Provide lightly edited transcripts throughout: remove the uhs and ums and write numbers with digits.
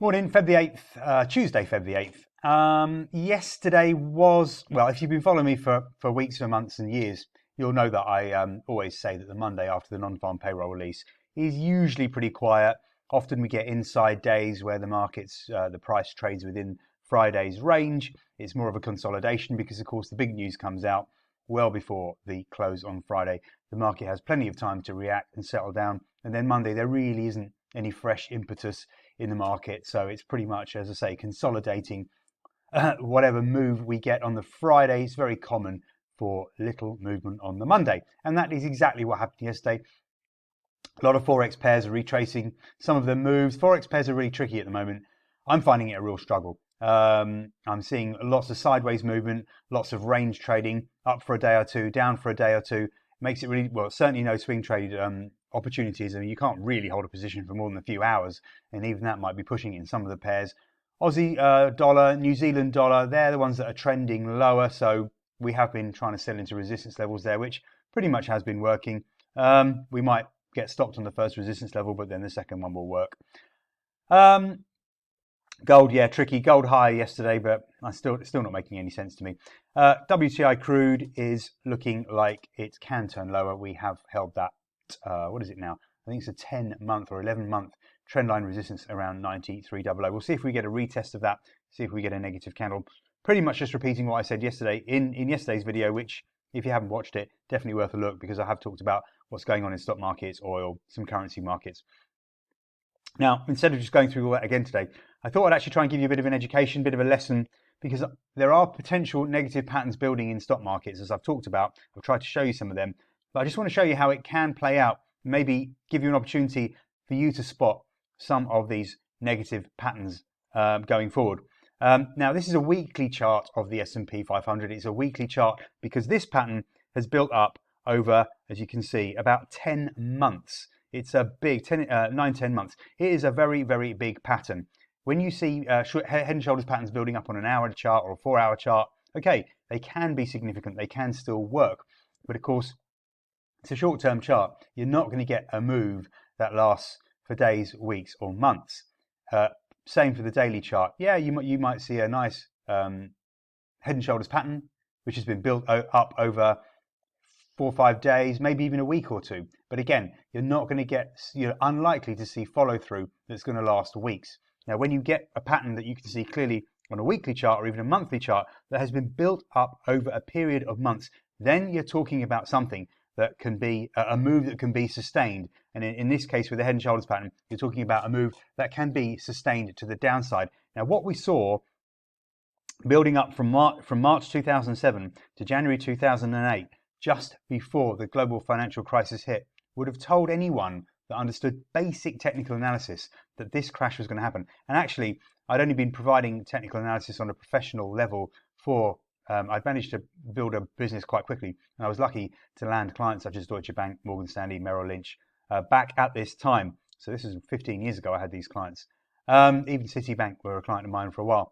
Morning, Feb the 8th, Tuesday, Feb the 8th. Yesterday was, well, if you've been following me for weeks or months and years, you'll know that I always say that the Monday after the non-farm payroll release is usually pretty quiet. Often we get inside days where the markets, the price trades within Friday's range. It's more of a consolidation because, of course, the big news comes out well before the close on Friday. The market has plenty of time to react and settle down. And then Monday, there really isn't any fresh impetus in the market. So it's pretty much, as I say, consolidating whatever move we get on the Friday. It's very common for little movement on the Monday. And that is exactly what happened yesterday. A lot of Forex pairs are retracing some of their moves. Forex pairs are really tricky at the moment. I'm finding it a real struggle. I'm seeing lots of sideways movement, lots of range trading, up for a day or two, down for a day or two. Makes it really, well, certainly no swing trade opportunities. I mean, you can't really hold a position for more than a few hours, and even that might be pushing it in some of the pairs. Aussie dollar, New Zealand dollar, they're the ones that are trending lower. So we have been trying to sell into resistance levels there, which pretty much has been working. We might get stopped on the first resistance level, but then the second one will work. Gold, yeah, tricky. Gold high yesterday, but still not making any sense to me. WTI crude is looking like it can turn lower. We have held that, what is it now? I think it's a 10-month or 11-month trendline resistance around 93.00. We'll see if we get a retest of that, see if we get a negative candle. Pretty much just repeating what I said yesterday in yesterday's video, which, if you haven't watched it, definitely worth a look, because I have talked about what's going on in stock markets, oil, some currency markets. Now, instead of just going through all that again today, I thought I'd actually try and give you a bit of an education, bit of a lesson, because there are potential negative patterns building in stock markets, as I've talked about. I've tried to show you some of them, but I just want to show you how it can play out, maybe give you an opportunity for you to spot some of these negative patterns going forward. Now, this is a weekly chart of the S&P 500. It's a weekly chart because this pattern has built up over, as you can see, about 10 months. It's a big 9-10 months. It is a very, very big pattern. When you see head and shoulders patterns building up on an hour chart or a 4-hour chart, okay, they can be significant. They can still work. But of course, it's a short-term chart. You're not going to get a move that lasts for days, weeks, or months. Same for the daily chart. Yeah, you might see a nice head and shoulders pattern, which has been built up over 4 or 5 days, maybe even a week or two. But again, you're unlikely to see follow through that's going to last weeks. Now, when you get a pattern that you can see clearly on a weekly chart or even a monthly chart that has been built up over a period of months, then you're talking about something that can be a move that can be sustained. And in this case, with the head and shoulders pattern, you're talking about a move that can be sustained to the downside. Now, what we saw building up from March 2007 to January 2008, just before the global financial crisis hit, would have told anyone that understood basic technical analysis that this crash was going to happen. And actually, I'd only been providing technical analysis on a professional level for, I'd managed to build a business quite quickly. And I was lucky to land clients such as Deutsche Bank, Morgan Stanley, Merrill Lynch, back at this time. So this is 15 years ago I had these clients. Even Citibank were a client of mine for a while.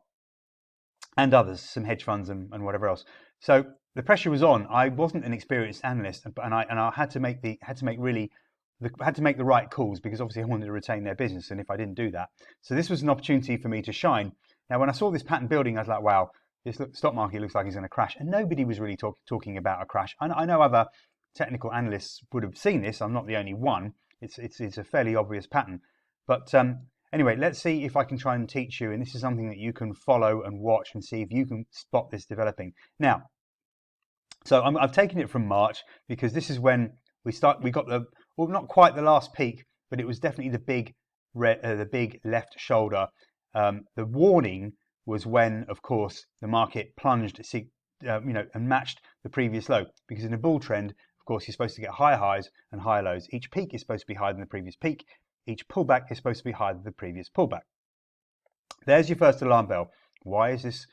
And others, some hedge funds and whatever else. So the pressure was on. I wasn't an experienced analyst, and I had to make the right calls, because obviously I wanted to retain their business, and if I didn't do that, so this was an opportunity for me to shine. Now, when I saw this pattern building, I was like, wow, this stock market looks like it's going to crash, and nobody was really talking about a crash. I know other technical analysts would have seen this. I'm not the only one. It's a fairly obvious pattern, but anyway, let's see if I can try and teach you, and this is something that you can follow and watch and see if you can spot this developing. Now, so I've taken it from March because this is when we got well, not quite the last peak, but it was definitely the big left shoulder. The warning was when, of course, the market plunged, and matched the previous low, because in a bull trend, of course, you're supposed to get higher highs and higher lows. Each peak is supposed to be higher than the previous peak. Each pullback is supposed to be higher than the previous pullback. There's your first alarm bell. Why is this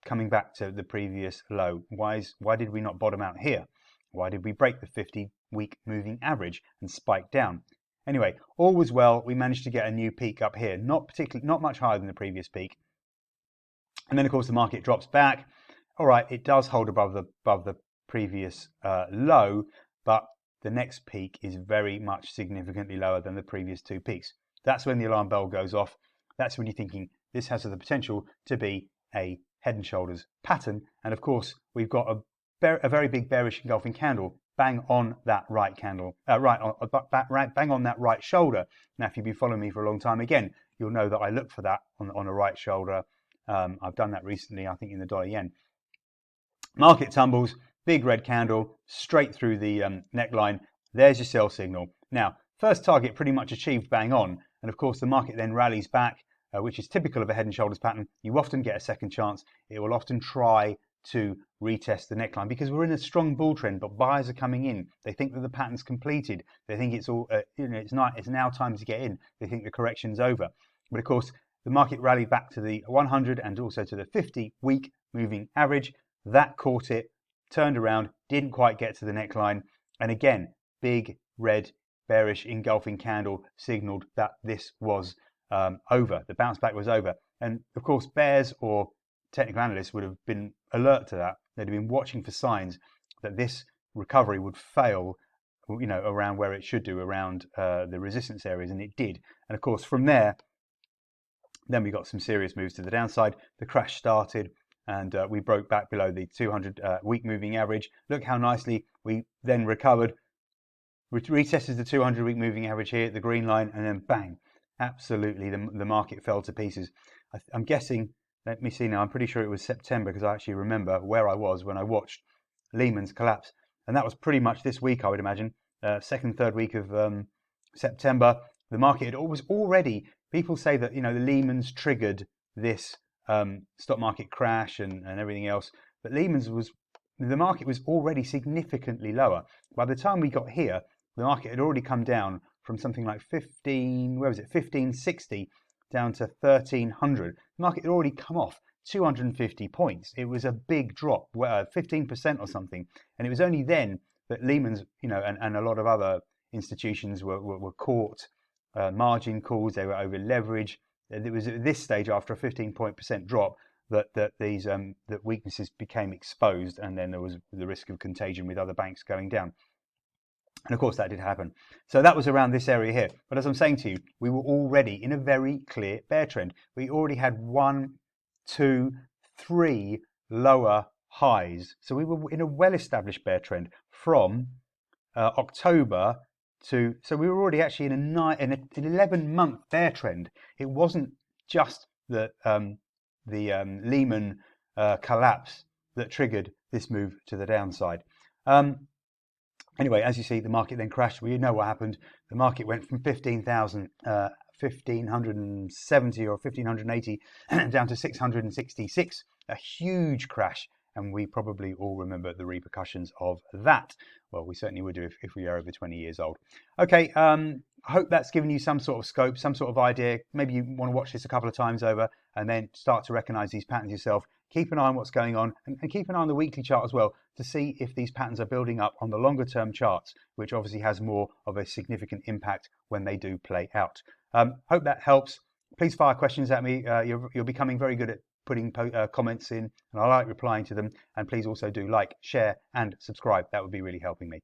coming back to the previous low? Why did we not bottom out here? Why did we break the 50-week moving average and spike down? Anyway, all was well. We managed to get a new peak up here, not much higher than the previous peak. And then, of course, the market drops back. All right, it does hold above the previous low, but the next peak is very much significantly lower than the previous two peaks. That's when the alarm bell goes off. that's when you're thinking this has the potential to be a head and shoulders pattern. And of course, we've got a very big bearish engulfing candle bang on that right candle, bang on that right shoulder. Now, if you've been following me for a long time, again, you'll know that I look for that on a right shoulder. I've done that recently, I think, in the dollar yen. Market tumbles, big red candle straight through the neckline. There's your sell signal. Now, first target pretty much achieved bang on. And of course, the market then rallies back, which is typical of a head and shoulders pattern. You often get a second chance. It will often try to retest the neckline because we're in a strong bull trend, but buyers are coming in. They think that the pattern's completed. They think it's all, it's now time to get in. They think the correction's over. But of course, the market rallied back to the 100 and also to the 50-week moving average. That caught it, turned around, didn't quite get to the neckline. And again, big red bearish engulfing candle signaled that this was over. The bounce back was over. And of course, bears or technical analysts would have been alert to that. They'd have been watching for signs that this recovery would fail, around where it should do, around the resistance areas, and it did. And of course, from there, then we got some serious moves to the downside. The crash started, and we broke back below the 200-week moving average. Look how nicely we then recovered, retested the 200-week moving average here at the green line, and then bang, absolutely, the market fell to pieces. I'm guessing, let me see now, I'm pretty sure it was September because I actually remember where I was when I watched Lehman's collapse. And that was pretty much this week, I would imagine, second, third week of September. The market was already, people say that, the Lehman's triggered this stock market crash and everything else. But Lehman's the market was already significantly lower. By the time we got here, the market had already come down from something like 1560 down to 1300. The market had already come off 250 points. It was a big drop, 15% or something. And it was only then that Lehman's, and a lot of other institutions were caught margin calls. They were over leveraged. It was at this stage, after a 15% drop, that these that weaknesses became exposed, and then there was the risk of contagion with other banks going down. And of course, that did happen. So that was around this area here. But as I'm saying to you, we were already in a very clear bear trend. We already had 1, 2, 3 lower highs. So we were in a well-established bear trend from October to. So we were already actually in an 11-month bear trend. It wasn't just the Lehman collapse that triggered this move to the downside. Anyway, as you see, the market then crashed. We know what happened. The market went from 1570 or 1580 down to 666. A huge crash, and we probably all remember the repercussions of that. Well, we certainly would do if we are over 20 years old. Okay, I hope that's given you some sort of scope, some sort of idea. Maybe you want to watch this a couple of times over and then start to recognize these patterns yourself. Keep an eye on what's going on, and keep an eye on the weekly chart as well to see if these patterns are building up on the longer term charts, which obviously has more of a significant impact when they do play out. Hope that helps. Please fire questions at me. You're becoming very good at putting comments in, and I like replying to them. And please also do like, share, and subscribe. That would be really helping me.